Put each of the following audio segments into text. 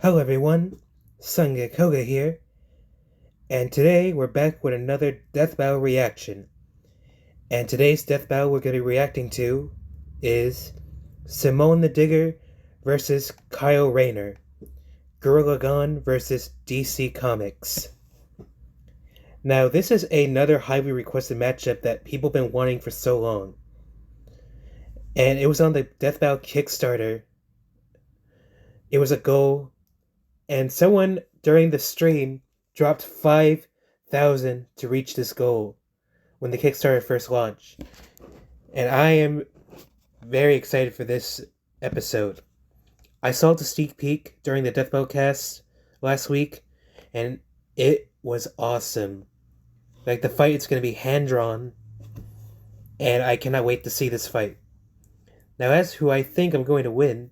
Hello everyone, Sungek Koga here, and today we're back with another Death Battle reaction. And today's Death Battle we're going to be reacting to is Simone the Digger versus Kyle Rayner, Gurren Lagann versus DC Comics. Now this is another highly requested matchup that people have been wanting for so long. And it was on the Death Battle Kickstarter. It was a goal. And someone during the stream dropped 5,000 to reach this goal when the Kickstarter first launched. And I am very excited for this episode. I saw the sneak peek during the Death Battle cast last week, and it was awesome. Like, the fight is going to be hand-drawn, and I cannot wait to see this fight. Now, as who I think is going to win,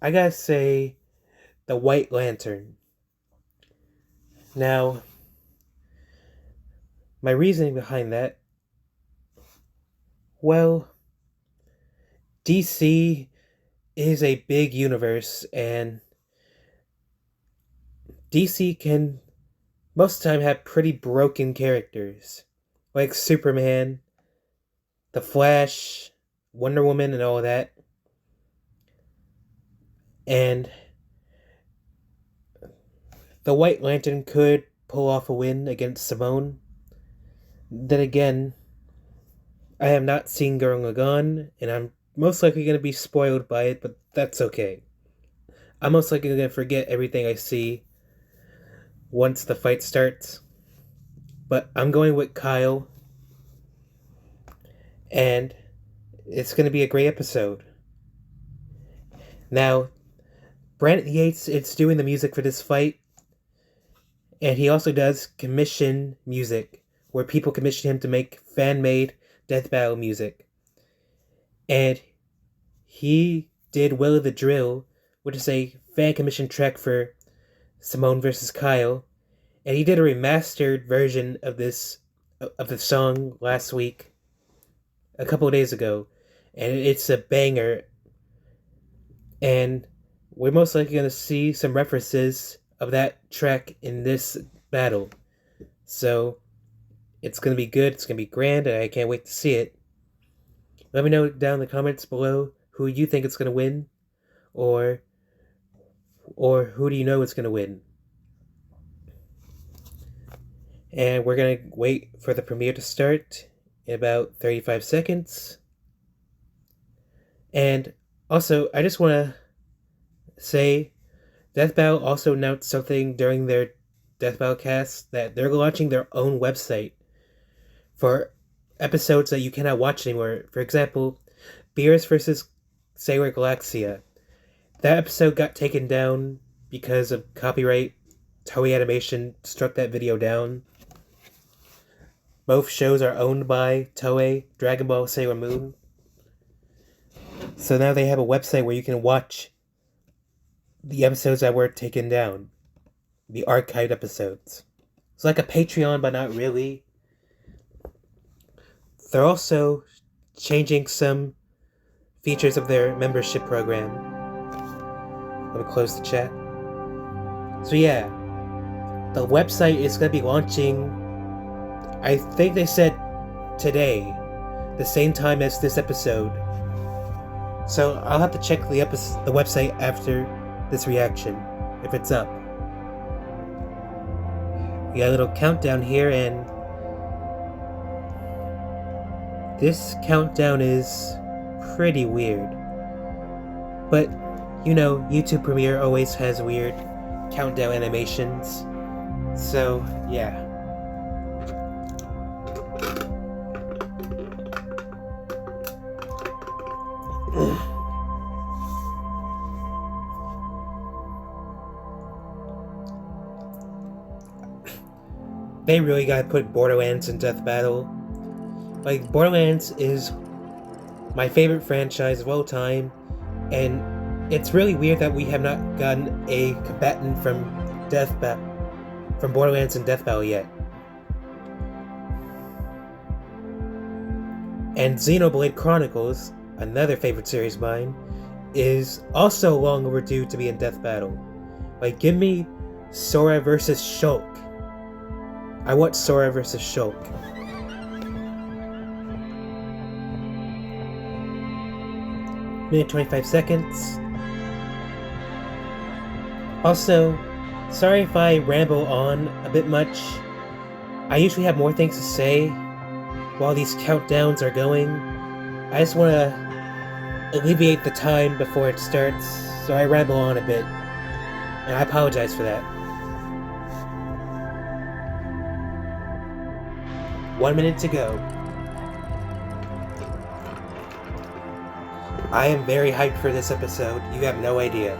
I gotta say the White Lantern. Now, my reasoning behind that, well, DC is a big universe, and DC can most of the time have pretty broken characters, like Superman, The Flash, Wonder Woman, and all that. And the White Lantern could pull off a win against Simone. Then again, I have not seen Gurren Lagann, and I'm most likely going to be spoiled by it, but that's okay. I'm most likely going to forget everything I see once the fight starts. But I'm going with Kyle, and it's going to be a great episode. Now, Brandon Yates is doing the music for this fight, and he also does commission music, where people commission him to make fan-made death battle music. And he did Will of the Drill, which is a fan-commissioned track for Simone vs. Kyle, and he did a remastered version of the song last week, a couple of days ago, and it's a banger. And we're most likely going to see some references of that track in this battle. So, it's going to be good, it's going to be grand, and I can't wait to see it. Let me know down in the comments below who you think is going to win, or who do you know is going to win. And we're going to wait for the premiere to start in about 35 seconds. And also, I just want to say, Death Battle also announced something during their Death Battle cast, that they're launching their own website for episodes that you cannot watch anymore. For example, Beerus vs. Sailor Galaxia. That episode got taken down because of copyright. Toei Animation struck that video down. Both shows are owned by Toei, Dragon Ball, Sailor Moon. So now they have a website where you can watch the episodes that were taken down. The archived episodes. It's like a Patreon, but not really. They're also changing some features of their membership program. Let me close the chat. So yeah, the website is going to be launching, I think they said today, the same time as this episode. So I'll have to check the website after this reaction, if it's up. We got a little countdown here, and this countdown is pretty weird. But, you know, YouTube Premiere always has weird countdown animations. So, yeah. They really gotta put Borderlands in Death Battle. Like, Borderlands is my favorite franchise of all time, and it's really weird that we have not gotten a combatant from Borderlands and Death Battle yet. And Xenoblade Chronicles, another favorite series of mine, is also long overdue to be in death battle. Like, give me Sora versus Shulk. I want Sora versus Shulk. Minute 25 seconds. Also, sorry if I ramble on a bit much. I usually have more things to say while these countdowns are going. I just want to alleviate the time before it starts, so I ramble on a bit. And I apologize for that. 1 minute to go. I am very hyped for this episode. You have no idea.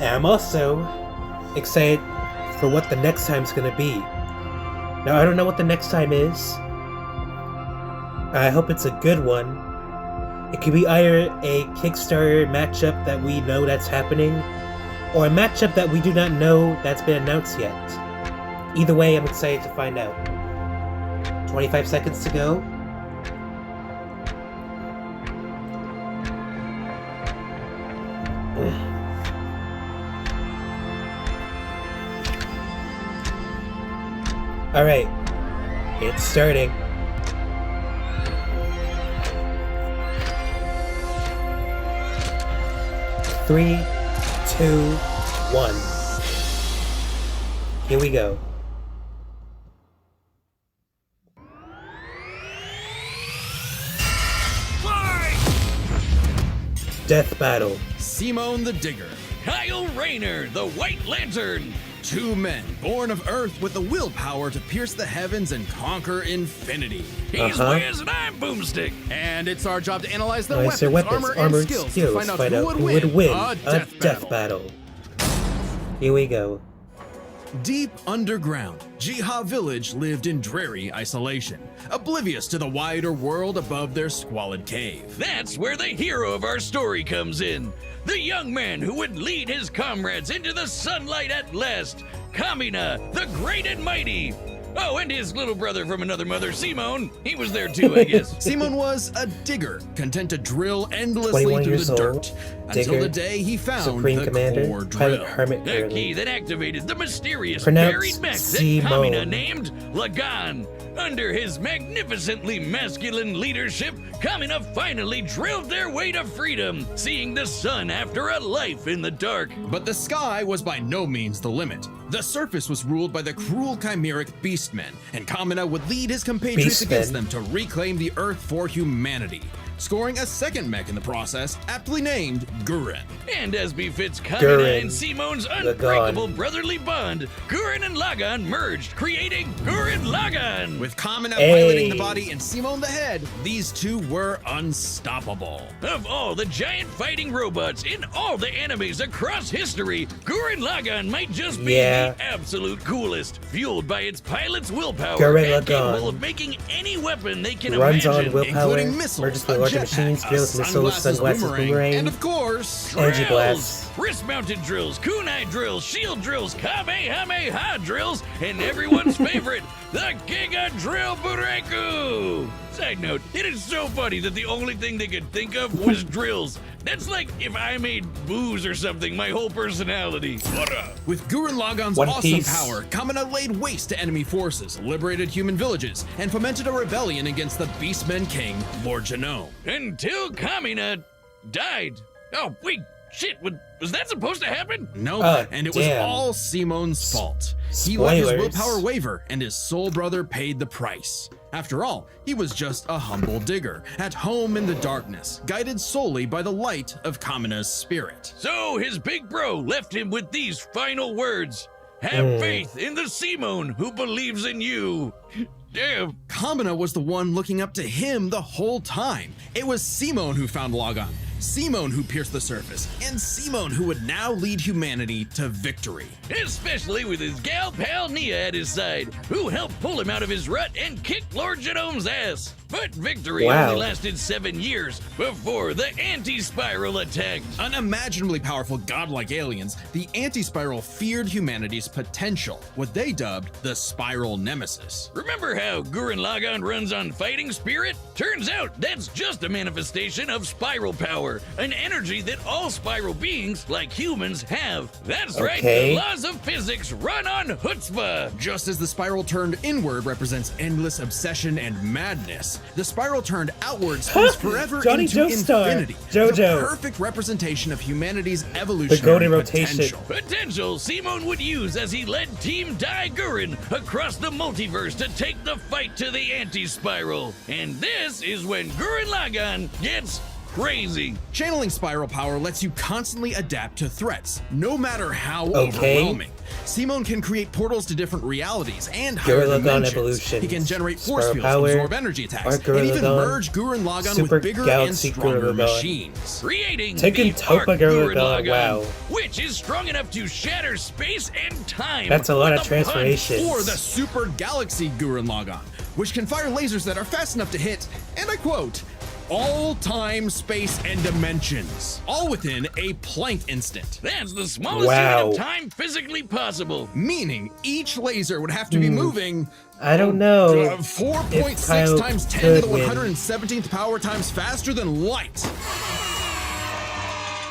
And I'm also excited for what the next time's gonna be. Now, I don't know what the next time is. I hope it's a good one. It could be either a Kickstarter matchup that we know that's happening, or a matchup that we do not know that's been announced yet. Either way, I'm excited to find out. 25 seconds to go. Alright, it's starting. Three, 2, 1. Here we go. Death battle. Simone the Digger. Kyle Rayner, the White Lantern. Two men born of Earth with the willpower to pierce the heavens and conquer infinity. He's Wiz and I'm Boomstick. And it's our job to analyze their weapons, armor, and skills to find out who would win a death battle. Here we go. Deep underground, Jiha village lived in dreary isolation, oblivious to the wider world above their squalid cave. That's where the hero of our story comes in. The young man who would lead his comrades into the sunlight at last. Kamina, the great and mighty. Oh, and his little brother from another mother, Simone. He was there too, I guess. Simone was a digger, content to drill endlessly through the dirt, until the day he found Supreme the Commander, core drill. The key that activated the mysterious buried mech that Kamina named Lagann. Under his magnificently masculine leadership, Kamina finally drilled their way to freedom, seeing the sun after a life in the dark. But the sky was by no means the limit. The surface was ruled by the cruel chimeric beastmen, and Kamina would lead his compatriots against them to reclaim the Earth for humanity, scoring a second mech in the process, aptly named Gurren. And as befits Kamina and Simone's unbreakable brotherly bond, Gurren and Lagann merged, creating Gurren Lagann. With Kamina piloting the body and Simone the head, these two were unstoppable. Of all the giant fighting robots in all the animes across history, Gurren Lagann might just be the absolute coolest, fueled by its pilot's willpower and capable of making any weapon they can imagine, including missiles, machines, drills, missiles, sunglasses, boomerang, and of course, energy blasts, wrist-mounted drills, kunai drills, shield drills, kamehameha drills, and everyone's favorite, the Giga Drill Bureku! Side note, it is so funny that the only thing they could think of was drills. That's like if I made booze or something, my whole personality. What up? With Gurren Lagann's awesome power, Kamina laid waste to enemy forces, liberated human villages, and fomented a rebellion against the Beastmen King, Lord Genome. Until Kamina died. Oh, wait, shit, was that supposed to happen? No, and it was all Simone's fault. He let his willpower waver, and his soul brother paid the price. After all, he was just a humble digger, at home in the darkness, guided solely by the light of Kamina's spirit. So his big bro left him with these final words. Have faith in the Simone who believes in you. Damn. Kamina was the one looking up to him the whole time. It was Simone who found Lagann, Simone who pierced the surface, and Simone who would now lead humanity to victory. Especially with his gal pal Nia at his side, who helped pull him out of his rut and kick Lord Genome's ass. But victory Wow. only lasted 7 years before the anti-spiral attacked. Unimaginably powerful godlike aliens, the anti-spiral feared humanity's potential, what they dubbed the spiral nemesis. Remember how Gurren Lagann runs on fighting spirit? Turns out that's just a manifestation of spiral power, an energy that all spiral beings, like humans, have. That's right, Okay. the laws of physics run on chutzpah. Just as the spiral turned inward represents endless obsession and madness, the spiral turned outward spins forever Johnny into Joestar. infinity. Jojo. The perfect representation of humanity's evolutionary golden rotation. potential. Potential Simon would use as he led Team Dai Gurren across the multiverse to take the fight to the anti-spiral. And this is when Gurren Lagann gets crazy. Channeling spiral power lets you constantly adapt to threats, no matter how Okay. overwhelming. Simon can create portals to different realities and higher Gurren Lagann dimensions. evolutions. He can generate force Spiral fields, power, absorb energy attacks, Arc Gurren and even Lagann, merge Gurren Lagann Super with bigger Galaxy and stronger Gurren Lagann. machines. Creating Taking the Topa Arc Gurren Gurren Lagann, Lagann, wow. which is strong enough to shatter space and time. That's a lot with of a punch. transformations. Or the Super Galaxy Gurren Lagann, which can fire lasers that are fast enough to hit, and I quote, all time, space, and dimensions, all within a Planck instant. That's the smallest Wow. unit of time physically possible. Meaning each laser would have to be moving I don't know. 4.6 Kyle times 10 to the could win. 117th power times faster than light.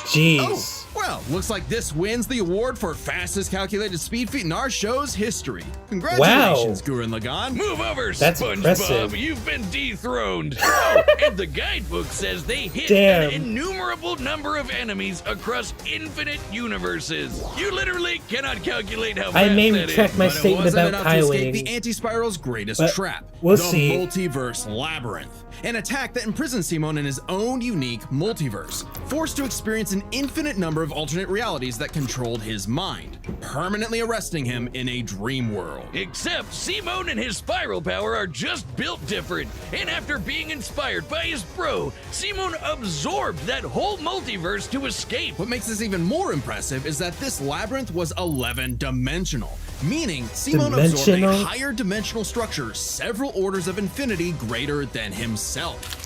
Jeez. Well, looks like this wins the award for fastest calculated speed feat in our show's history. Congratulations, Gurren Lagann. Move over, That's SpongeBob. impressive. You've been dethroned. Oh, and the guidebook says they hit Damn. an innumerable number of enemies across infinite universes. You literally cannot calculate how I fast may that retract is. my But it statement wasn't about enough to Kyle escape winning. the anti-spiral's greatest But trap, we'll the see. multiverse labyrinth. An attack that imprisons Simon in his own unique multiverse, forced to experience an infinite number of alternate realities that controlled his mind, permanently arresting him in a dream world. Except Simon and his spiral power are just built different. And after being inspired by his bro, Simon absorbed that whole multiverse to escape. What makes this even more impressive is that this labyrinth was 11-dimensional, meaning Simon absorbed a Dimensional? higher dimensional structure several orders of infinity greater than himself.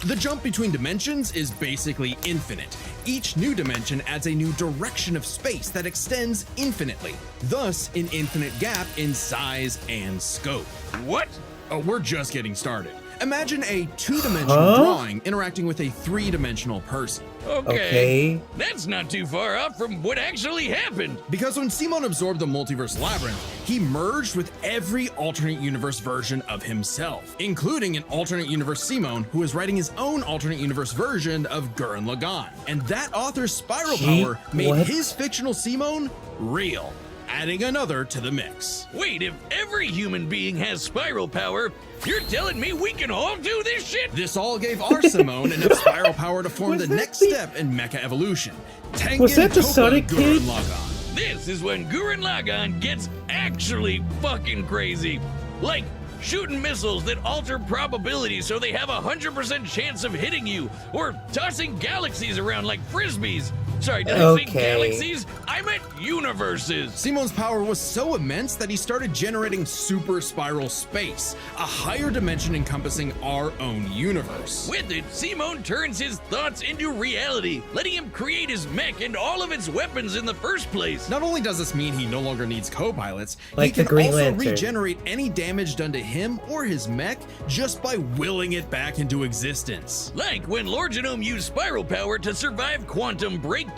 The jump between dimensions is basically infinite. Each new dimension adds a new direction of space that extends infinitely, thus an infinite gap in size and scope. What? Oh, we're just getting started. Imagine a two-dimensional drawing interacting with a three-dimensional person. Okay. That's not too far off from what actually happened. Because when Simon absorbed the multiverse labyrinth, he merged with every alternate universe version of himself, including an alternate universe Simon who is writing his own alternate universe version of Gurren Lagann. And that author's spiral power made what? his fictional Simon real, adding another to the mix. Wait, if every human being has spiral power, you're telling me we can all do this shit? This all gave our Simone enough spiral power to form Was the that next the- step in mecha evolution. Was that the Tengen Sonic Toppa kid? Gurren Lagann. This is when Gurren Lagann gets actually fucking crazy. Like shooting missiles that alter probability so they have a 100% chance of hitting you, or tossing galaxies around like frisbees. Sorry, did I say Okay. galaxies? I meant universes. Simon's power was so immense that he started generating super spiral space, a higher dimension encompassing our own universe. With it, Simon turns his thoughts into reality, letting him create his mech and all of its weapons in the first place. Not only does this mean he no longer needs co-pilots, Like he the can Green also Lantern. regenerate any damage done to him or his mech just by willing it back into existence. Like when Lord Genome used spiral power to survive quantum breakdown.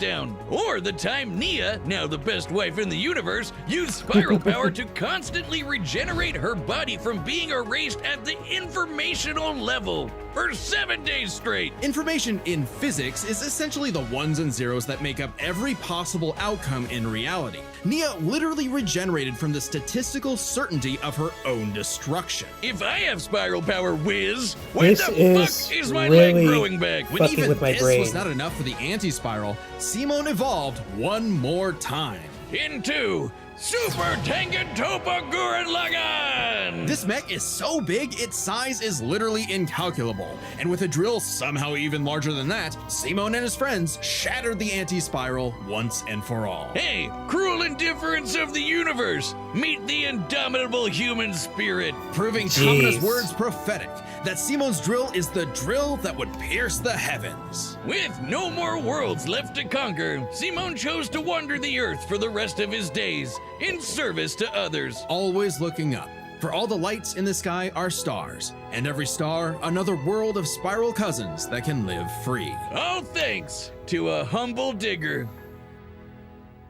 Or the time Nia, now the best wife in the universe, used spiral power to constantly regenerate her body from being erased at the informational level for 7 days straight. Information in physics is essentially the ones and zeros that make up every possible outcome in reality. Nia literally regenerated from the statistical certainty of her own destruction. If I have spiral power, whiz, when This the is fuck is my really leg growing back? When fucking even with my this brain. was not enough for the anti-spiral, Simon evolved one more time. Into Super Tangentopa Gurren Lagann! This mech is so big, its size is literally incalculable. And with a drill somehow even larger than that, Simon and his friends shattered the anti-spiral once and for all. Hey, cruel indifference of the universe! Meet the indomitable human spirit! Proving Kamina's words prophetic, that Simon's drill is the drill that would pierce the heavens. With no more worlds left to conquer, Simon chose to wander the earth for the rest of his days, in service to others. Always looking up, for all the lights in the sky are stars, and every star another world of spiral cousins that can live free. All thanks to a humble digger.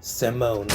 Simone.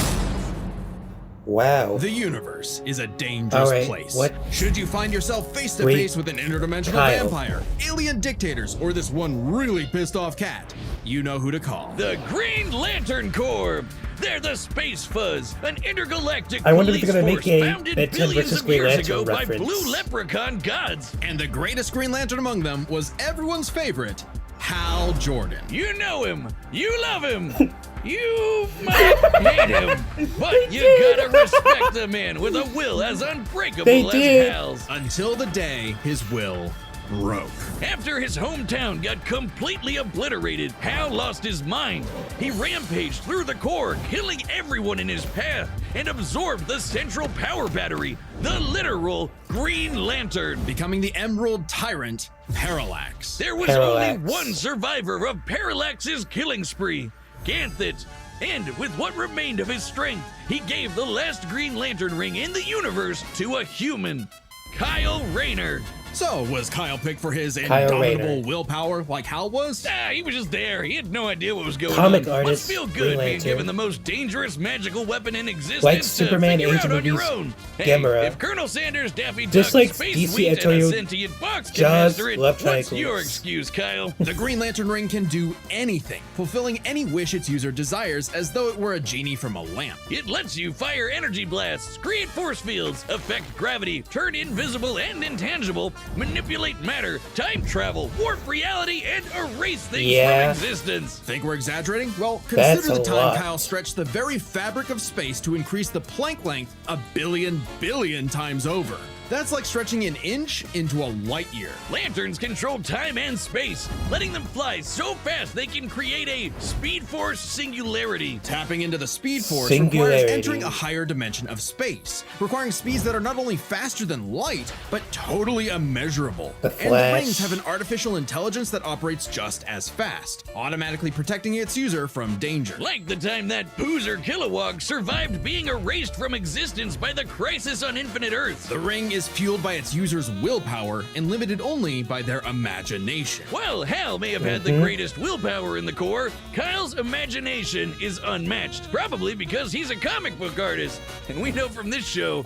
Wow. The universe is a dangerous place. What? Should you find yourself face to face with an interdimensional vampire, alien dictators, or this one really pissed off cat, you know who to call. The Green Lantern Corps. They're the Space Fuzz, an intergalactic I wonder if police they're gonna force make a founded Red 10 billions versus of Green years Lantern ago by reference. blue leprechaun gods. And the greatest Green Lantern among them was everyone's favorite, Hal Jordan. You know him. You love him. You might hate him, but you gotta respect the man with a will as unbreakable as Hal's. Until the day his will broke. After his hometown got completely obliterated, Hal lost his mind. He rampaged through the core, killing everyone in his path, and absorbed the central power battery, the literal Green Lantern. Becoming the Emerald Tyrant, Parallax. There was only one survivor of Parallax's killing spree, Ganthet. And with what remained of his strength, he gave the last Green Lantern ring in the universe to a human, Kyle Rayner. So, was Kyle picked for his Kyle indomitable Rayner. willpower like Hal was? He was just there. He had no idea what was going Comic on. artist, Must feel Green good being Lantern. given the most dangerous magical weapon in existence Like to Superman, figure Age out of on your Movies, own. Hey, Gamera. if Colonel Sanders, Daffy Duck, Just like Space DC, Wheat, I tell and a you, sentient box can Jaws, master it, love what's triangles. your excuse, Kyle? The Green Lantern ring can do anything, fulfilling any wish its user desires as though it were a genie from a lamp. It lets you fire energy blasts, create force fields, affect gravity, turn invisible and intangible, manipulate matter, time travel, warp reality, and erase things from existence. Think we're exaggerating? Well, That's consider the a time lot. Kyle stretched the very fabric of space to increase the Planck length a billion times over. That's like stretching an inch into a light year. Lanterns control time and space, letting them fly so fast they can create a Speed Force singularity. Tapping into the Speed Force Singularity. requires entering a higher dimension of space, requiring speeds that are not only faster than light, but totally immeasurable. The And the Flash. rings have an artificial intelligence that operates just as fast, automatically protecting its user from danger. Like the time that Poozer Kilowog survived being erased from existence by the Crisis on Infinite Earths. The ring is fueled by its user's willpower and limited only by their imagination. While Hal may have had the greatest willpower in the Corps, Kyle's imagination is unmatched, probably because he's a comic book artist. And we know from this show,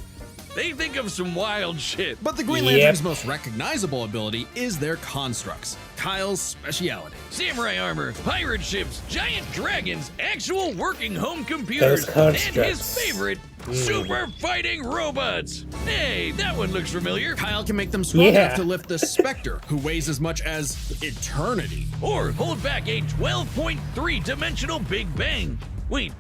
they think of some wild shit. But the Green Lantern's most recognizable ability is their constructs, Kyle's speciality. Samurai armor, pirate ships, giant dragons, actual working home computers, Those and his constructs. favorite, super fighting robots. Hey, that one looks familiar. Kyle can make them strong enough to lift the Spectre, who weighs as much as eternity. Or hold back a 12.3 dimensional Big Bang. Wait,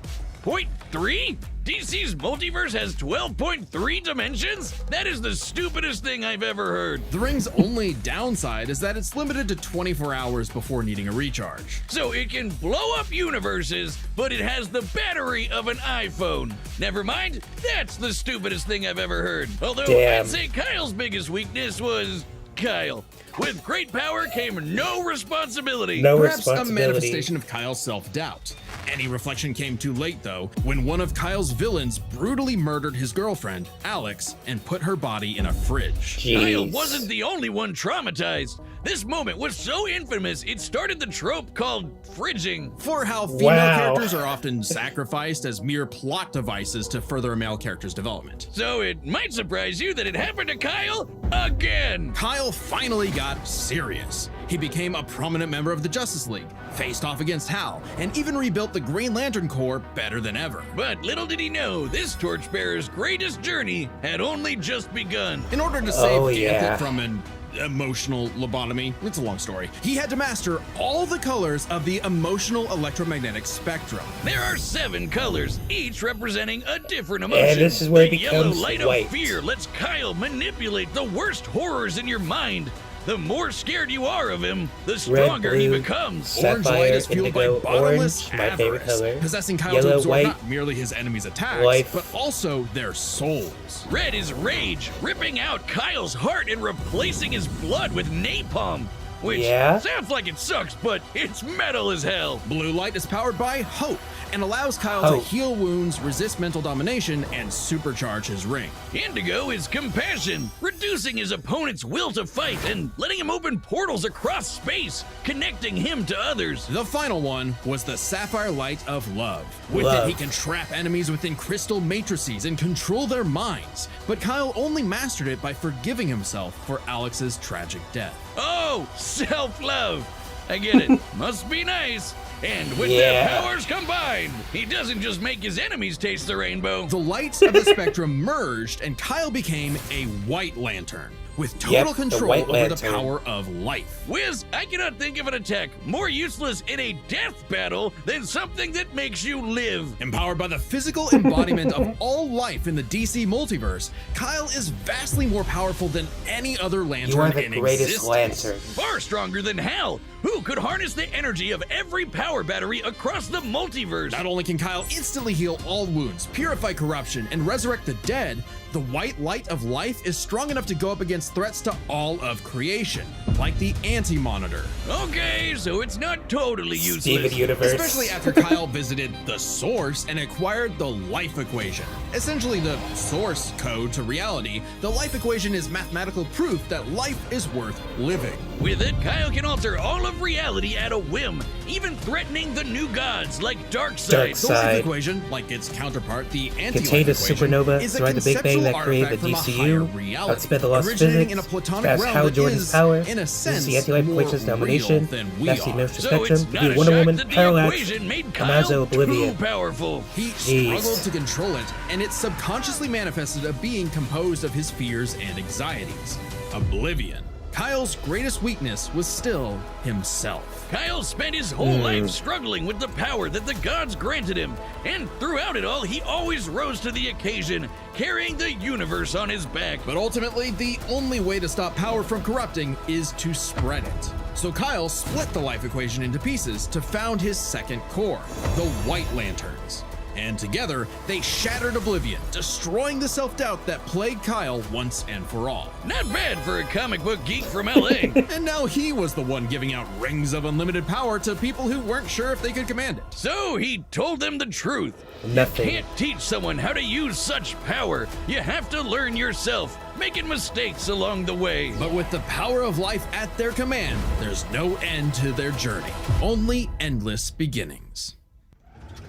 0.3? DC's multiverse has 12.3 dimensions? That is the stupidest thing I've ever heard. The ring's only downside is that it's limited to 24 hours before needing a recharge. So it can blow up universes, but it has the battery of an iPhone. Never mind, that's the stupidest thing I've ever heard. Although I'd say Kyle's biggest weakness was Kyle. With great power came no responsibility. Perhaps a manifestation of Kyle's self-doubt. Any reflection came too late, though, when one of Kyle's villains brutally murdered his girlfriend, Alex, and put her body in a fridge. Kyle wasn't the only one traumatized. This moment was so infamous, it started the trope called fridging. For how female characters are often sacrificed as mere plot devices to further a male character's development. So it might surprise you that it happened to Kyle again. Kyle finally got serious. He became a prominent member of the Justice League, faced off against Hal, and even rebuilt the Green Lantern Corps better than ever. But little did he know, this torchbearer's greatest journey had only just begun. In order to save Ganthet from an emotional lobotomy. It's a long story. He had to master all the colors of the emotional electromagnetic spectrum. There are 7 colors, each representing a different emotion. And this is where it the yellow becomes light white. of fear lets Kyle manipulate the worst horrors in your mind. The more scared you are of him, the stronger blue, he becomes. sapphire, Orange light is fueled by indigo, bottomless orange, my favorite avarice, color. possessing Kyle Yellow, to absorb white, not merely his enemies' attacks, life. but also their souls. Red is rage, ripping out Kyle's heart and replacing his blood with napalm. Which sounds like it sucks, but it's metal as hell. Blue light is powered by hope and allows Kyle to heal wounds, resist mental domination, and supercharge his ring. Indigo is compassion, reducing his opponent's will to fight and letting him open portals across space, connecting him to others. The final one was the sapphire light of love. With it, he can trap enemies within crystal matrices and control their minds. But Kyle only mastered it by forgiving himself for Alex's tragic death. Oh, self-love. I get it. Must be nice. And with their powers combined, he doesn't just make his enemies taste the rainbow. The lights of the spectrum merged, and Kyle became a White Lantern with total control over the power of life. Wiz, I cannot think of an attack more useless in a death battle than something that makes you live. Empowered by the physical embodiment of all life in the DC multiverse, Kyle is vastly more powerful than any other lantern you are the in greatest existence. lantern. Far stronger than Hal, who could harness the energy of every power battery across the multiverse. Not only can Kyle instantly heal all wounds, purify corruption, and resurrect the dead, the white light of life is strong enough to go up against threats to all of creation, like the Anti-Monitor. Okay, so it's not totally useless. Steven Universe. Especially after Kyle visited the Source and acquired the Life Equation. Essentially the source code to reality, the Life Equation is mathematical proof that life is worth living. With it, Kyle can alter all of reality at a whim, even threatening the new gods like Darkseid. The Life Equation, like its counterpart, the Anti-Life Contained a Equation, supernova is a surrounding the Big Bang that created the conceptual artifact from a higher DCU, reality, outspent the laws of originating physics, in a platonic that's realm Hal that Jordan's is, power, in a this sense, is the Anti-Life more Equation's real domination, than we that's the are. Nostra So Spectrum, it's to not be a Wonder shock Woman, that the Parallax, equation made Kyle Amazo, Oblivion. too powerful. He Jeez. struggled to control it, and it subconsciously manifested a being composed of his fears and anxieties. Oblivion. Kyle's greatest weakness was still himself. Kyle spent his whole life struggling with the power that the gods granted him, and throughout it all, he always rose to the occasion, carrying the universe on his back. But ultimately, the only way to stop power from corrupting is to spread it. So Kyle split the Life Equation into pieces to found his second core, the White Lanterns. And together, they shattered Oblivion, destroying the self-doubt that plagued Kyle once and for all. Not bad for a comic book geek from LA. And now he was the one giving out rings of unlimited power to people who weren't sure if they could command it. So he told them the truth. Nothing. You can't teach someone how to use such power. You have to learn yourself, making mistakes along the way. But with the power of life at their command, there's no end to their journey, only endless beginnings.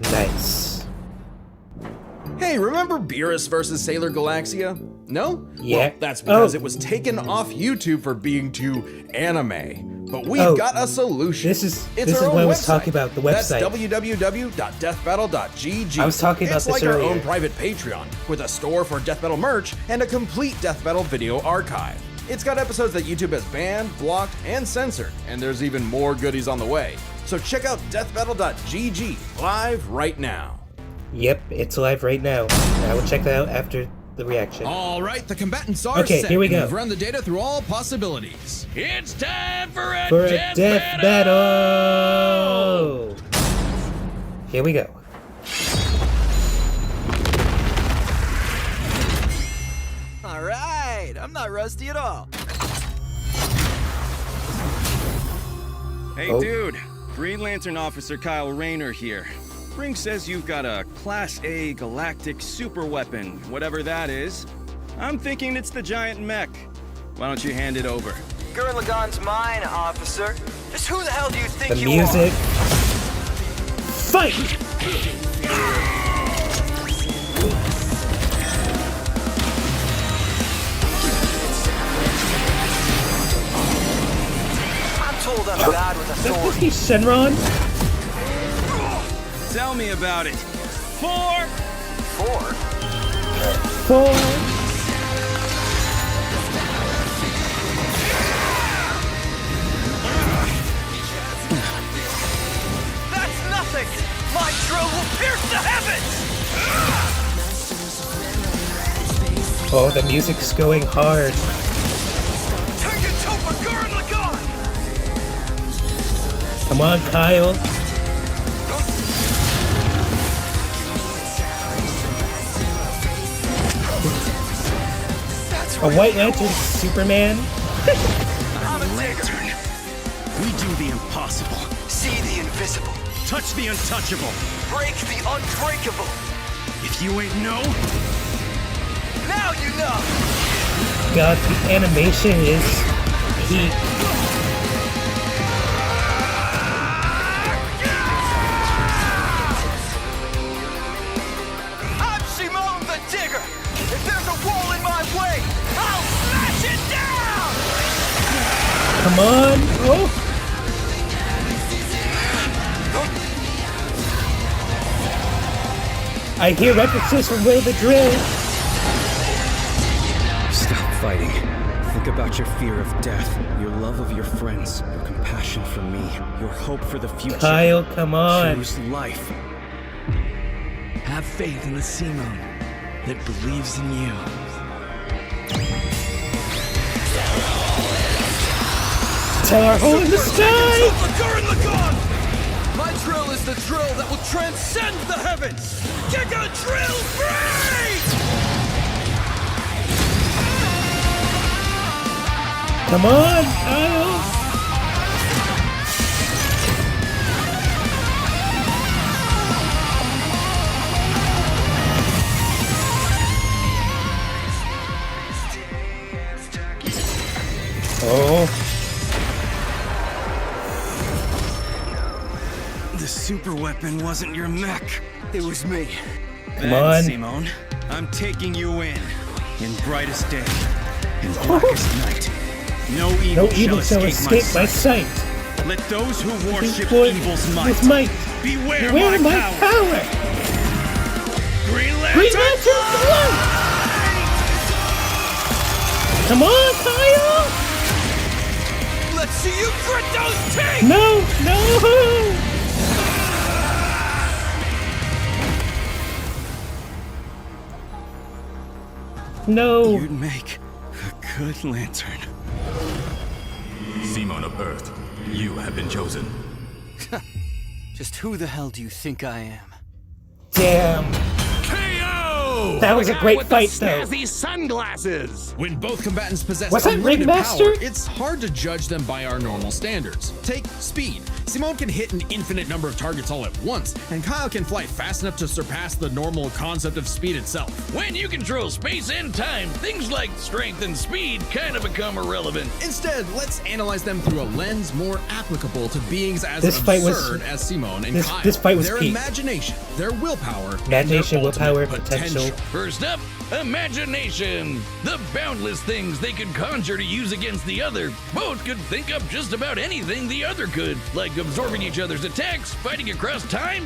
Nice. Hey, remember Beerus versus Sailor Galaxia? No? Yeah. Well, that's because it was taken off YouTube for being too anime. But we've got a solution. This is it's what I was talking about, the website. That's www.deathbattle.gg. I was talking about it's this like earlier. our own private Patreon, with a store for Death Battle merch and a complete Death Battle video archive. It's got episodes that YouTube has banned, blocked, and censored, and there's even more goodies on the way. So check out deathbattle.gg live right now. Yep, it's live right now. I will check that out after the reaction. All right, the combatants are Okay, set. here we go. We've run the data through all possibilities. It's time for a death battle! Here we go. All right, I'm not rusty at all. Hey, dude. Green Lantern Officer Kyle Rayner here. Ring says you've got a Class A galactic super weapon, whatever that is. I'm thinking it's the giant mech. Why don't you hand it over? Gurren Lagann's mine, officer. Just who the hell do you think The you music. are? Fight! I'm told I'm bad with Is authority. he Shenron? Tell me about it. 4! 4? 4. Oh, the music's going hard. Take it to for Gurren Lagann! Come on, Kyle. A White Lantern Superman? I'm a lantern. We do the impossible. See the invisible. Touch the untouchable. Break the unbreakable. If you ain't know, Now you know. God, the animation is peak. I'm Simone the Digger. If there's a wall in my way, I'll smash it down! Come on. Oh. I hear references from Will the Drill. stop fighting. Think about your fear of death, your love of your friends, your compassion for me, your hope for the future. Kyle, come on. Choose life. Have faith in the Simone that believes in you. Tell our hole in the sky! Gurren Lagann! My drill is the drill that will transcend the heavens! Giga Drill Free! Come on, Kyle! Oh. The super weapon wasn't your mech. It was me. Come on. Simone, I'm taking you in brightest day, in blackest night. No evil, No evil shall escape my sight. Let those who worship Boy, evil's with might, might. beware Beware my my power. power. Green Lantern, Green Lantern flight! Come on, Kyle! Let's see you grit those teeth! No, no! No! You'd make a good lantern. Simone of Earth, you have been chosen. Just who the hell do you think I am? Damn. KO! That was a great fight, though. Snazzy sunglasses. When both combatants possess Was that unlimited Ringmaster? power, it's hard to judge them by our normal standards. Take speed. Simone can hit an infinite number of targets all at once, and Kyle can fly fast enough to surpass the normal concept of speed itself. When you control space and time, things like strength and speed kind of become irrelevant. Instead, let's analyze them through a lens more applicable to beings as This fight was- absurd as Simone and this- Kyle. this fight was their peak. imagination, their willpower, Imagination, and their willpower, ultimate potential. First up, imagination. The boundless things they could conjure to use against the other. Both could think up just about anything the other could, like absorbing each other's attacks, fighting across time,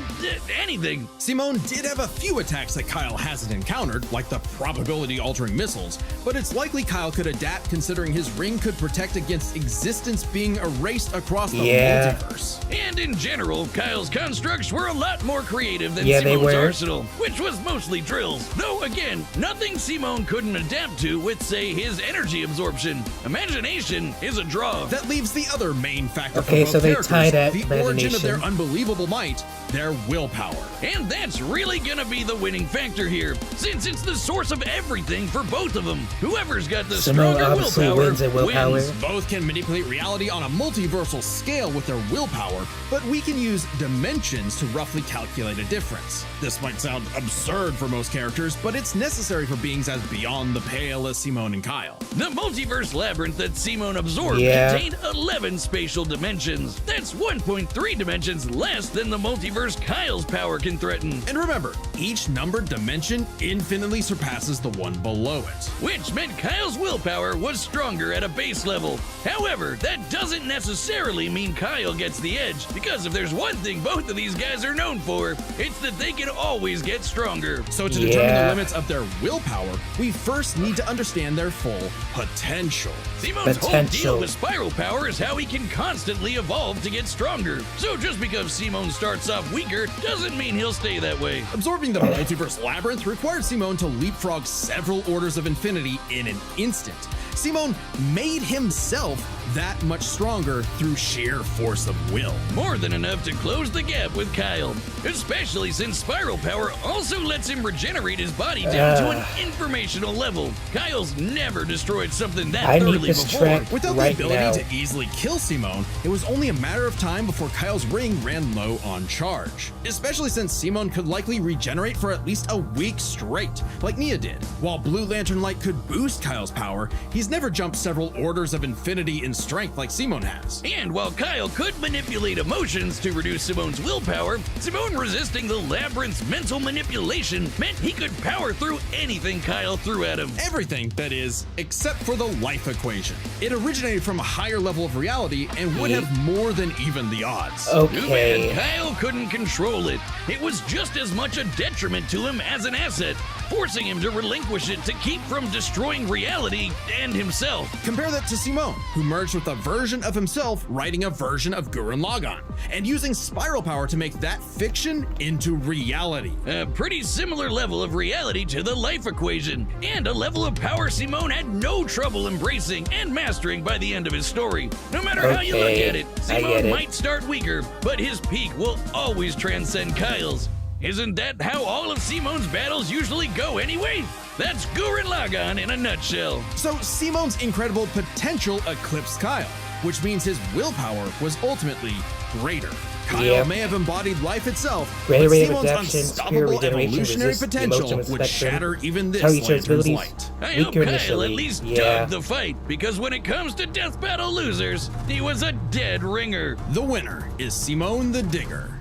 anything. Simone did have a few attacks that Kyle hasn't encountered, like the probability-altering missiles, but it's likely Kyle could adapt considering his ring could protect against existence being erased across the Yeah. multiverse. And in general, Kyle's constructs were a lot more creative than Yeah, they Simone's were. arsenal, which was mostly drills. Though again, nothing Simone couldn't adapt to with, say, his energy absorption. Imagination is a draw. That leaves the other main factor Okay, for both so they characters, tied at the origin of their imagination. unbelievable might, their willpower. And that's really gonna be the winning factor here, since it's the source of everything for both of them. Whoever's got the Simone stronger obviously willpower wins at willpower. wins. Both can manipulate reality on a multiversal scale with their willpower, but we can use dimensions to roughly calculate a difference. This might sound absurd for most characters, but it's necessary for beings as beyond the pale as Simone and Kyle. The multiverse labyrinth that Simone absorbed Yeah. contained 11 spatial dimensions. That's 1.3 dimensions less than the multiverse Kyle's power can threaten. And remember, each numbered dimension infinitely surpasses the one below it. Which meant Kyle's willpower was stronger at a base level. However, that doesn't necessarily mean Kyle gets the edge, because if there's one thing both of these guys are known for, it's that they can always get stronger. So to determine Yeah. the limits of their willpower, we first need to understand their full potential. Simone's whole Potential. deal with spiral power is how he can constantly evolve to get stronger. So just because Simone starts off weaker doesn't mean he'll stay that way. Absorbing the multiverse labyrinth required Simone to leapfrog several orders of infinity in an instant. Simone made himself that much stronger through sheer force of will. More than enough to close the gap with Kyle, especially since spiral power also lets him regenerate his body down to an informational level. Kyle's never destroyed something that I need thoroughly this before. track Without right the ability now. to easily kill Simone, it was only a matter of time before Kyle's ring ran low on charge. Especially since Simone could likely regenerate for at least a week straight, like Nia did. While Blue Lantern Light could boost Kyle's power, he's never jumped several orders of infinity in strength like Simone has. And while Kyle could manipulate emotions to reduce Simone's willpower, Simone resisting the labyrinth's mental manipulation meant he could power through anything Kyle threw at him. Everything, that is, except for the life equation. It originated from a higher level of reality and would have more than even the odds. Too bad Okay. Kyle couldn't control it. It was just as much a detriment to him as an asset, forcing him to relinquish it to keep from destroying reality and himself. Compare that to Simone, who merged with a version of himself writing a version of Gurren Lagann, and using spiral power to make that fiction into reality. A pretty similar level of reality to the life equation, and a level of power Simone had no trouble embracing and mastering by the end of his story. No matter how you look Okay, at it, I get Simone it. might start weaker, but his peak will always transcend Kyle's. Isn't that how all of Simone's battles usually go anyway? That's Gurren Lagann in a nutshell. So Simone's incredible potential eclipsed Kyle, which means his willpower was ultimately greater. Kyle Yeah. may have embodied life itself, Greater but rate of Simone's adaptation, superior unstoppable regeneration, evolutionary resist potential emotional would spectrum, shatter even this target lantern's abilities. light. I Weaker hope Kyle initially, at least yeah. dug the fight, because when it comes to death battle losers, he was a dead ringer. The winner is Simone the Digger.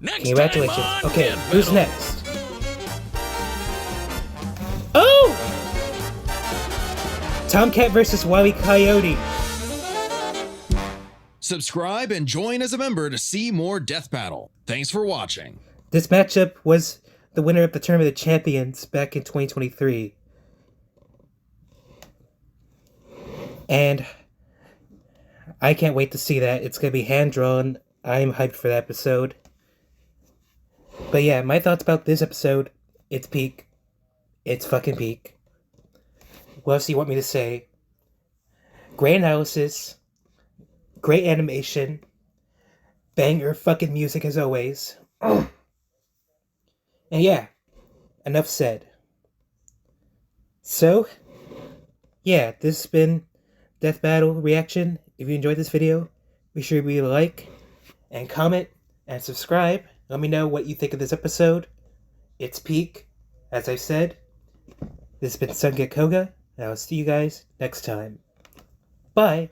Next Congratulations. time on Okay, Death who's Battle. next? Oh! Tomcat versus Wile E. Coyote. Subscribe and join as a member to see more Death Battle. Thanks for watching. This matchup was the winner of the Tournament of Champions back in 2023. And I can't wait to see that. It's going to be hand-drawn. I'm hyped for that episode. But yeah, my thoughts about this episode, it's peak. It's fucking peak. What else do you want me to say? Great analysis. Great animation. Banger fucking music as always. And yeah, enough said. So, yeah, this has been Death Battle Reaction. If you enjoyed this video, be sure to leave a like and comment and subscribe. Let me know what you think of this episode. It's peak, as I said. This has been Sungek Koga, and I'll see you guys next time. Bye!